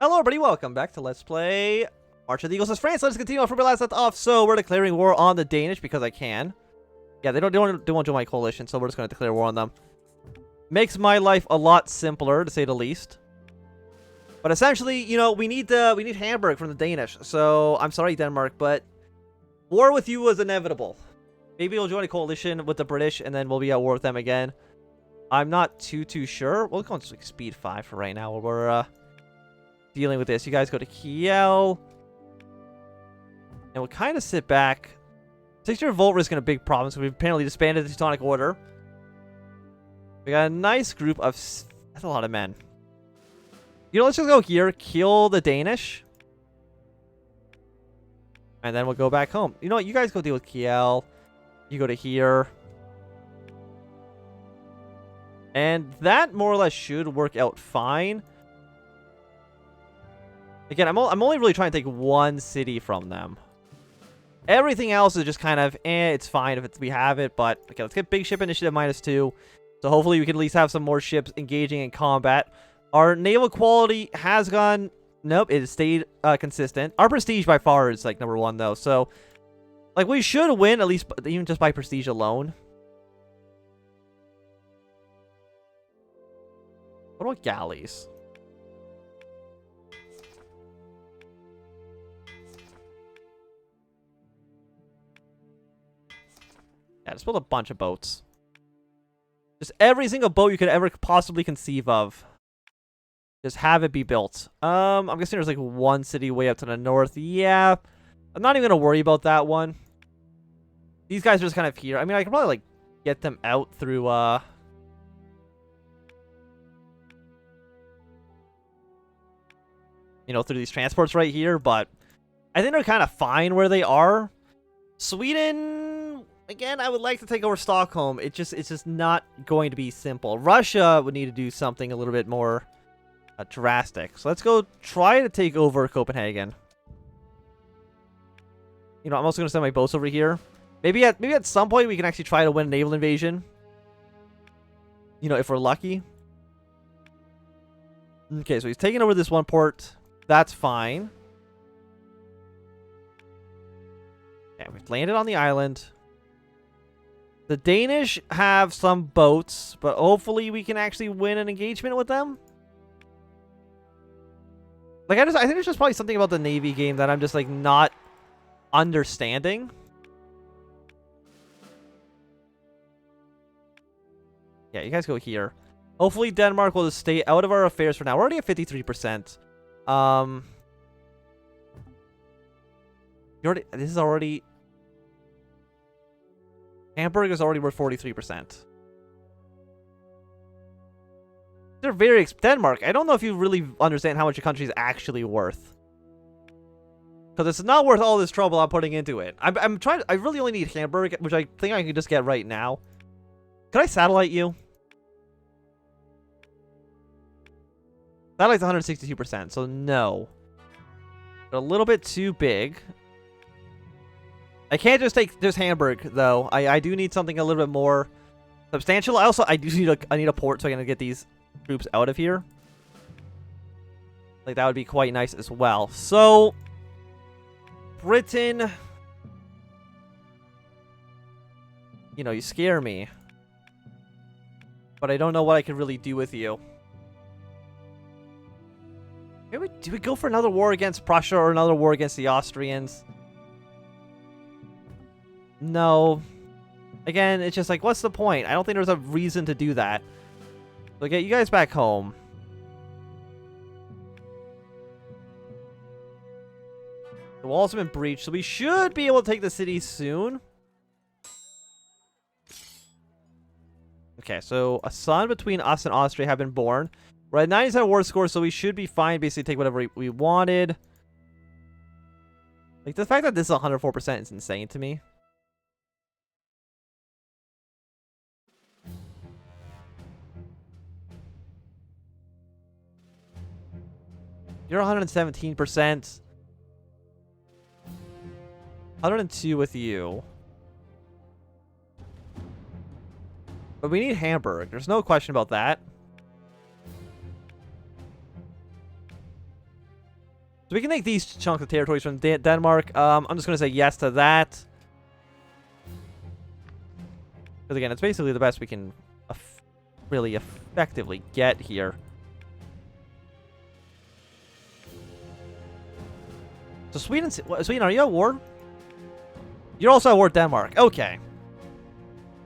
Hello everybody, welcome back to Let's Play March of the Eagles as France. Let's continue on from where we last left off. So we're declaring war on the Danish because I can. Yeah, they don't want to join my coalition, so we're just going to declare war on them. Makes my life a lot simpler, to say the least. But essentially, you know, we need Hamburg from the Danish. So I'm sorry, Denmark, but war with you was inevitable. Maybe we'll join a coalition with the British, and then we'll be at war with them again. I'm not too sure. We'll go on like speed 5 for right now, while we're dealing with this. You guys go to Kiel. And we'll kind of sit back. 6-year revolt risk in a big problem, so we've apparently disbanded the Teutonic Order. We got a nice group of... That's a lot of men. You know, let's just go here, kill the Danish. And then we'll go back home. You know what? You guys go deal with Kiel. You go to here. And that more or less should work out fine. Again, I'm only really trying to take one city from them. Everything else is just kind of, it's fine if we have it. But, okay, let's get big ship initiative -2. So hopefully we can at least have some more ships engaging in combat. Our naval quality has gone, nope, it has stayed consistent. Our prestige by far is like #1 though. So, like, we should win at least, even just by prestige alone. What about galleys? Yeah, just build a bunch of boats. Just every single boat you could ever possibly conceive of. Just have it be built. I'm guessing there's like one city way up to the north. Yeah. I'm not even going to worry about that one. These guys are just kind of here. I mean, I can probably like get them out through, you know, through these transports right here, but I think they're kind of fine where they are. Sweden, again, I would like to take over Stockholm. It's just not going to be simple. Russia would need to do something a little bit more drastic. So let's go try to take over Copenhagen. You know, I'm also going to send my boats over here. Maybe at some point we can actually try to win a naval invasion. You know, if we're lucky. Okay, so he's taking over this one port. That's fine. Yeah, we've landed on the island. The Danish have some boats, but hopefully we can actually win an engagement with them. Like, I think there's just probably something about the Navy game that I'm just, like, not understanding. Yeah, you guys go here. Hopefully Denmark will just stay out of our affairs for now. We're already at 53%. This is already... Hamburg is already worth 43%. They're very Denmark. I don't know if you really understand how much your country is actually worth. Because it's not worth all this trouble I'm putting into it. I'm trying to, I really only need Hamburg, which I think I can just get right now. Could I satellite you? Satellite's 162%, so no. They're a little bit too big. I can't just take this Hamburg, though. I do need something a little bit more substantial. I do need I need a port so I can get these troops out of here. Like, that would be quite nice as well. So, Britain. You know, you scare me. But I don't know what I can really do with you. Maybe, do we go for another war against Prussia or another war against the Austrians? No. Again, it's just like, what's the point? I don't think there's a reason to do that. So get you guys back home. The walls have been breached, so we should be able to take the city soon. Okay, so a son between us and Austria have been born. We're at 97 war score, so we should be fine. Basically, take whatever we wanted. Like, the fact that this is 104% is insane to me. You're 117%. 102 with you. But we need Hamburg. There's no question about that. we can take these chunks of territories from Denmark. I'm just going to say yes to that. Because again, it's basically the best we can really effectively get here. So Sweden, are you at war? You're also at war with Denmark. Okay.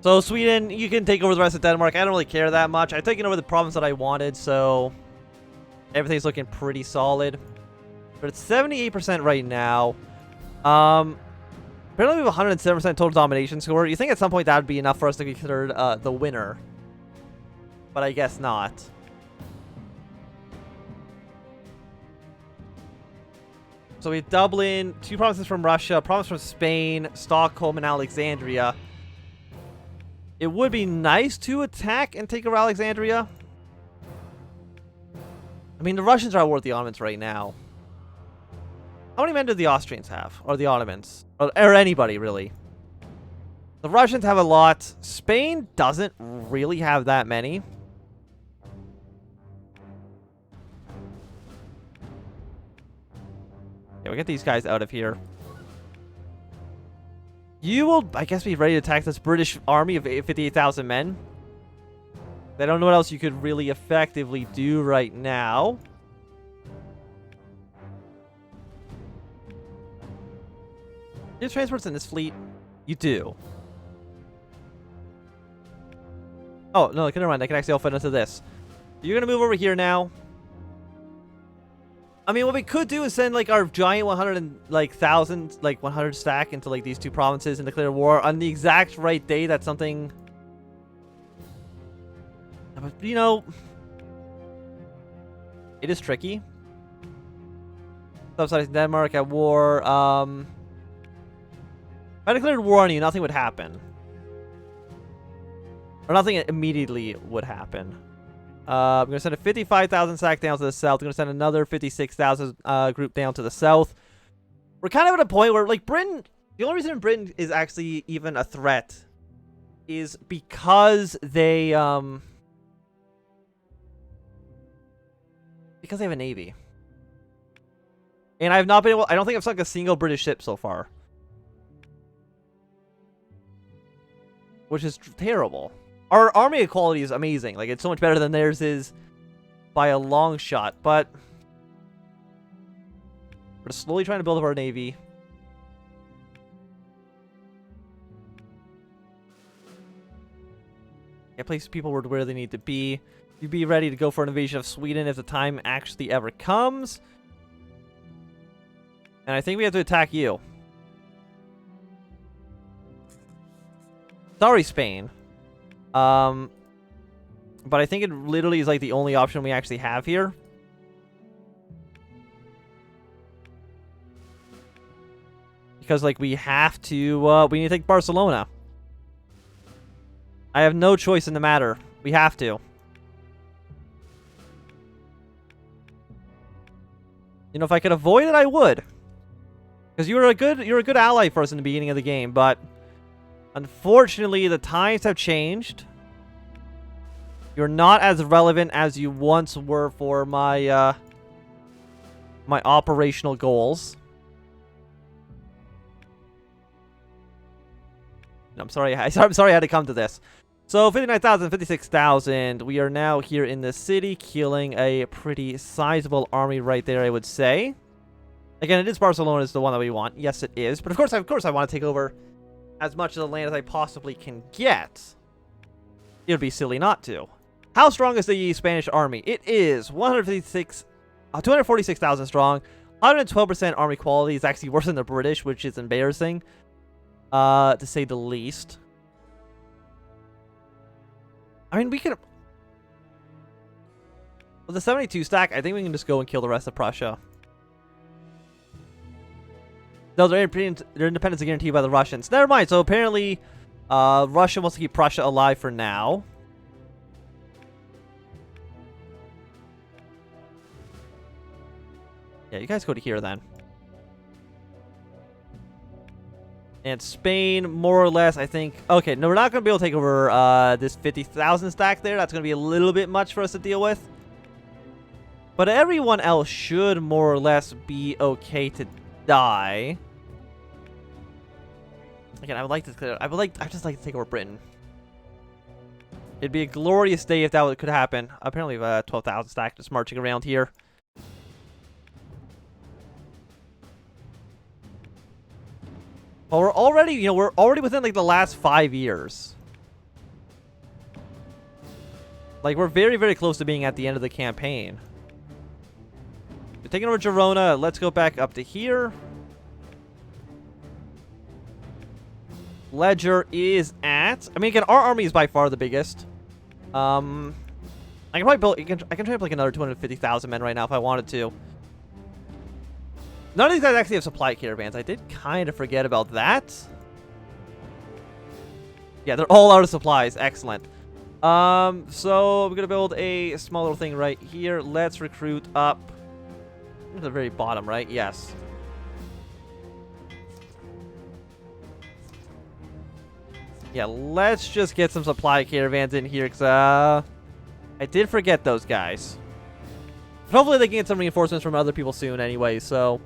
So Sweden, you can take over the rest of Denmark. I don't really care that much. I've taken over the province that I wanted, so everything's looking pretty solid. But it's 78% right now. Apparently we have 107% total domination score. You think at some point that would be enough for us to be considered the winner. But I guess not. So we have Dublin, 2 provinces from Russia, a province from Spain, Stockholm, and Alexandria. It would be nice to attack and take over Alexandria. I mean, the Russians are at war with the Ottomans right now. How many men do the Austrians have? Or the Ottomans? Or anybody, really? The Russians have a lot. Spain doesn't really have that many. Yeah, we'll get these guys out of here. You will, I guess, be ready to attack this British army of 58,000 men. I don't know what else you could really effectively do right now. Do you have transports in this fleet? You do. Oh, no, never mind. I can actually all fit into this. You're going to move over here now. I mean, what we could do is send, like, our giant 100,000, like, 100 stack into, like, these 2 provinces and declare war on the exact right day that something... But, you know... It is tricky. Subsidizing Denmark at war. If I declared war on you, nothing would happen. Or nothing immediately would happen. I'm going to send a 55,000 sack down to the south. I'm going to send another 56,000 group down to the south. We're kind of at a point where, like, Britain... The only reason Britain is actually even a threat is because they, because they have a navy. And I have not been able... I don't think I've sunk a single British ship so far. Which is terrible. Our army equality is amazing. Like, it's so much better than theirs is by a long shot. But we're slowly trying to build up our navy. Yeah, place people where they need to be. You'd be ready to go for an invasion of Sweden if the time actually ever comes. And I think we have to attack you. Sorry, Spain. But I think it literally is like the only option we actually have here. Because, like, we have to, we need to take Barcelona. I have no choice in the matter. We have to. You know, if I could avoid it, I would. Because you're a good ally for us in the beginning of the game, but unfortunately, the times have changed. You're not as relevant as you once were for my my operational goals. I'm sorry. I'm sorry I had to come to this. So 59,000, 56,000. We are now here in the city, killing a pretty sizable army right there, I would say. Again, it is Barcelona is the one that we want. Yes, it is. But of course, I want to take over as much of the land as I possibly can get. It would be silly not to. How strong is the Spanish army? It is 246,000 strong. 112% army quality is actually worse than the British, which is embarrassing, to say the least. I mean, we could... With the 72 stack, I think we can just go and kill the rest of Prussia. No, their independence is guaranteed by the Russians. Never mind. So apparently, Russia wants to keep Prussia alive for now. Yeah, you guys go to here then. And Spain, more or less, I think... Okay, no, we're not going to be able to take over this 50,000 stack there. That's going to be a little bit much for us to deal with. But everyone else should more or less be okay to die. Again, I just like to take over Britain. It'd be a glorious day if that could happen. Apparently we have 12,000 stack just marching around here. Well, we're already within like the last 5 years. Like, we're very, very close to being at the end of the campaign. We're taking over Girona. Let's go back up to here. Ledger is at... I mean, again, our army is by far the biggest. I can probably build... I can train up like another 250,000 men right now if I wanted to. None of these guys actually have supply caravans. I did kind of forget about that. Yeah, they're all out of supplies. Excellent. So we're gonna build a small little thing right here. Let's recruit up to the very bottom, right? Yes. Yeah, let's just get some supply caravans in here, because I did forget those guys. But hopefully they can get some reinforcements from other people soon anyway, so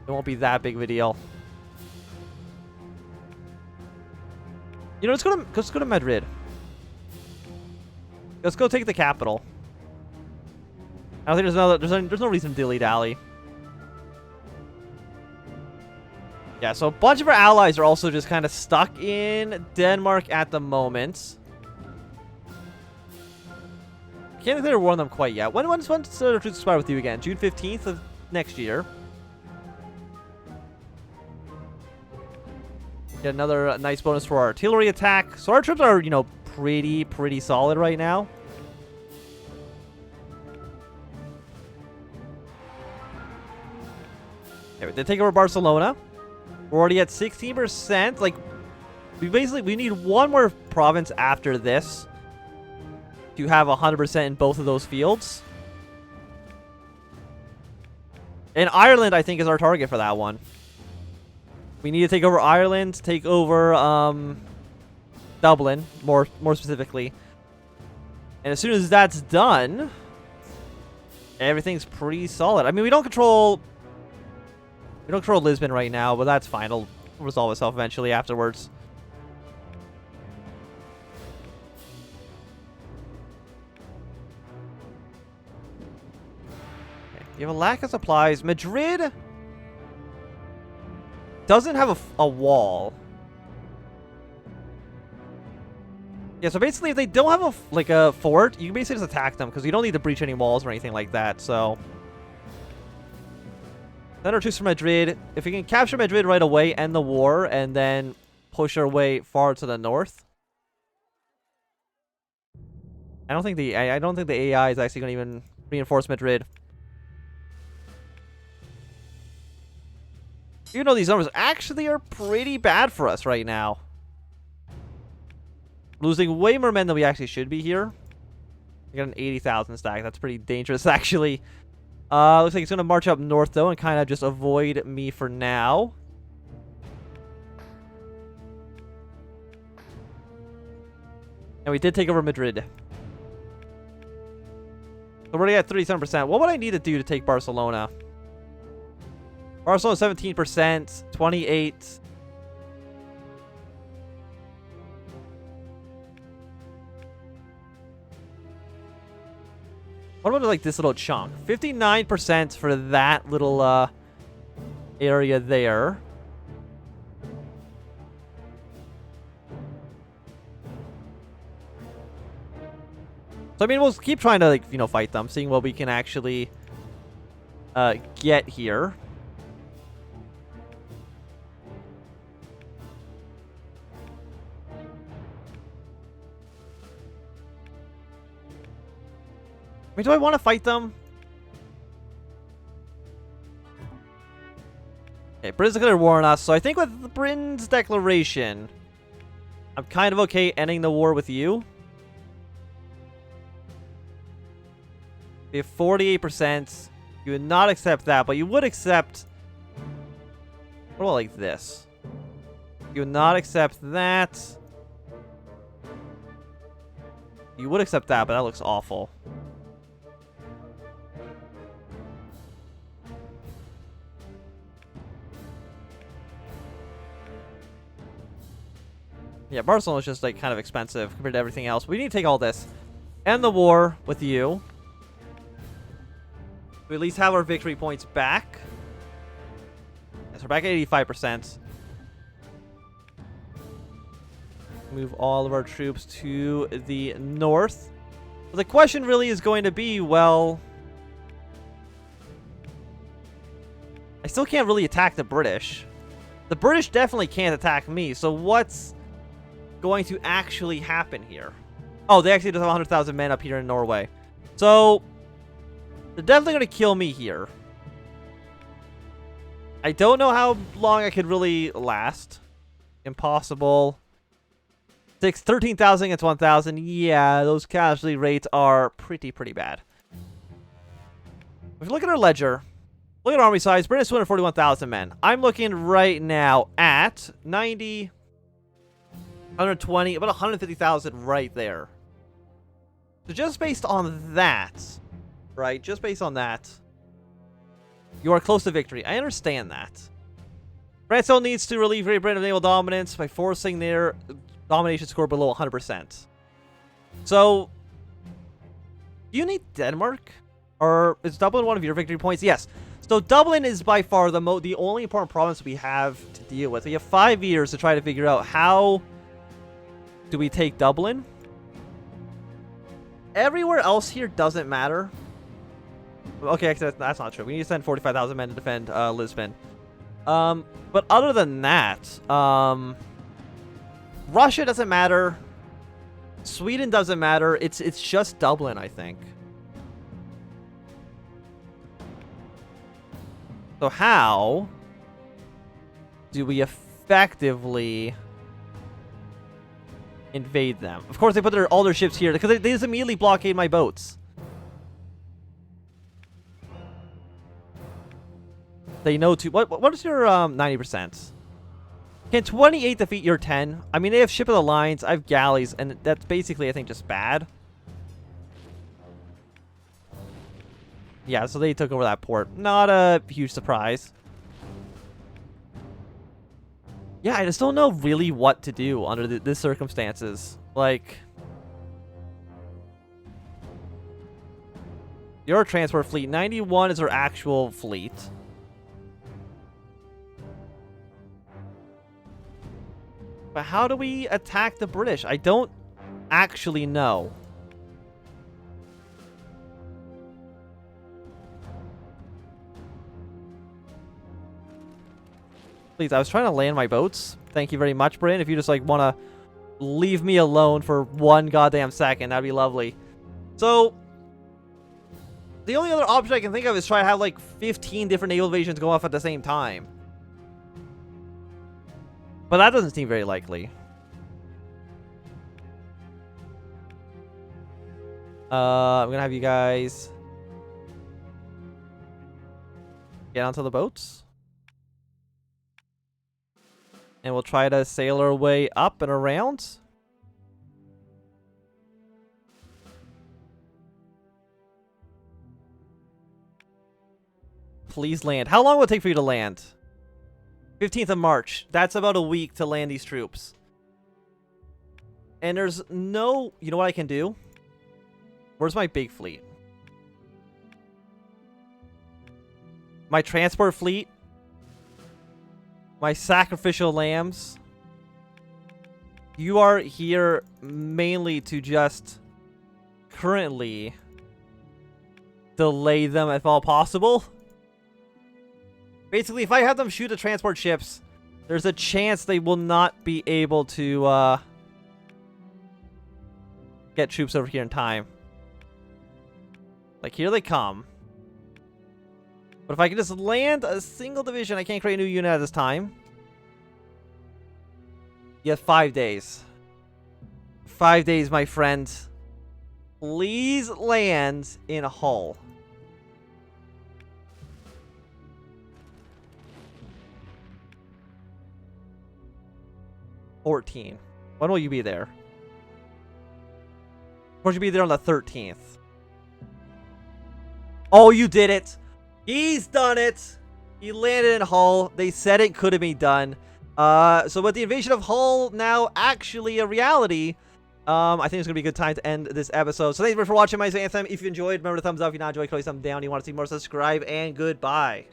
it won't be that big of a deal. You know, let's go to Madrid. Let's go take the capital. I don't think there's no reason to dilly-dally. Yeah, so a bunch of our allies are also just kind of stuck in Denmark at the moment. Can't declare war on them quite yet. When's the truce expire with you again? June 15th of next year. Get another nice bonus for our artillery attack. So our troops are, you know, pretty solid right now. Okay, we did take over Barcelona. We're already at 16%. Like, we need one more province after this to have 100% in both of those fields. And Ireland, I think, is our target for that one. We need to take over Ireland, take over Dublin, more specifically. And as soon as that's done, everything's pretty solid. I mean, we don't control Lisbon right now, but that's fine. It'll resolve itself eventually afterwards. Okay. You have a lack of supplies. Madrid doesn't have a wall. Yeah, so basically if they don't have a fort, you can basically just attack them because you don't need to breach any walls or anything like that, so... Then our troops from Madrid. If we can capture Madrid right away, end the war, and then push our way far to the north. I don't think the AI is actually going to even reinforce Madrid. Even though these numbers actually are pretty bad for us right now. Losing way more men than we actually should be here. We got an 80,000 stack. That's pretty dangerous, actually. Looks like it's going to march up north, though, and kind of just avoid me for now. And we did take over Madrid. So we're already at 37%. What would I need to do to take Barcelona? Barcelona 17%, 28. What about like this little chunk? 59% for that little area there. So I mean, we'll keep trying to, like, you know, fight them, seeing what we can actually get here. I mean, do I want to fight them? Okay, Britain's declared war on us, so I think with Britain's declaration, I'm kind of okay ending the war with you. We have 48%. You would not accept that, but you would accept... What about like this? You would not accept that. You would accept that, but that looks awful. Yeah, Barcelona is just like kind of expensive compared to everything else. We need to take all this. End the war with you. We at least have our victory points back. Yes, we're back at 85%. Move all of our troops to the north. But the question really is going to be, well, I still can't really attack the British. The British definitely can't attack me, so what's going to actually happen here? Oh, they actually just have 100,000 men up here in Norway. So, they're definitely going to kill me here. I don't know how long I could really last. Impossible. 13,000 against 1,000. Yeah, those casualty rates are pretty bad. If you look at our ledger, look at our army size. British 241,000 men. I'm looking right now at 90, 120, about 150,000 right there. So just based on that, right? Just based on that, you are close to victory. I understand that. France still needs to relieve Great Britain of naval dominance by forcing their domination score below 100%. So, do you need Denmark? Or is Dublin one of your victory points? Yes. So Dublin is by far the only important province we have to deal with. We have 5 years to try to figure out how do we take Dublin. Everywhere else here doesn't matter. Okay, actually, that's not true. We need to send 45,000 men to defend Lisbon. But other than that, Russia doesn't matter. Sweden doesn't matter. It's just Dublin, I think. So how do we effectively invade them? Of course, they put all their ships here because they just immediately blockade my boats. They know to what is your 90%? Can 28 defeat your 10? I mean, they have ship of the lines, I have galleys, and that's basically, I think, just bad. Yeah, so they took over that port. Not a huge surprise. Yeah, I just don't know really what to do under these circumstances. Like, your transport fleet, 91 is our actual fleet. But how do we attack the British? I don't actually know. Please, I was trying to land my boats. Thank you very much, Britain. If you just, like, want to leave me alone for one goddamn second, that'd be lovely. So, the only other option I can think of is try to have, like, 15 different naval invasions go off at the same time. But that doesn't seem very likely. I'm gonna have you guys get onto the boats. And we'll try to sail our way up and around. Please land. How long will it take for you to land? 15th of March. That's about a week to land these troops. And there's no... You know what I can do? Where's my big fleet? My transport fleet? My sacrificial lambs? You are here mainly to just currently delay them if all possible. Basically, if I have them shoot the transport ships, there's a chance they will not be able to get troops over here in time. Like, here they come. But if I can just land a single division, I can't create a new unit at this time. You have 5 days. 5 days, my friend. Please land in Hull. When will you be there? Of course, you'll be there on the 13th. Oh, you did it! He's done it! He landed in Hull. They said it could have been done. So with the invasion of Hull now actually a reality, I think it's gonna be a good time to end this episode. So thank you for watching my Anthem. If you enjoyed, remember to thumbs up. If you not enjoyed, click thumbs down. You want to see more, subscribe, and goodbye.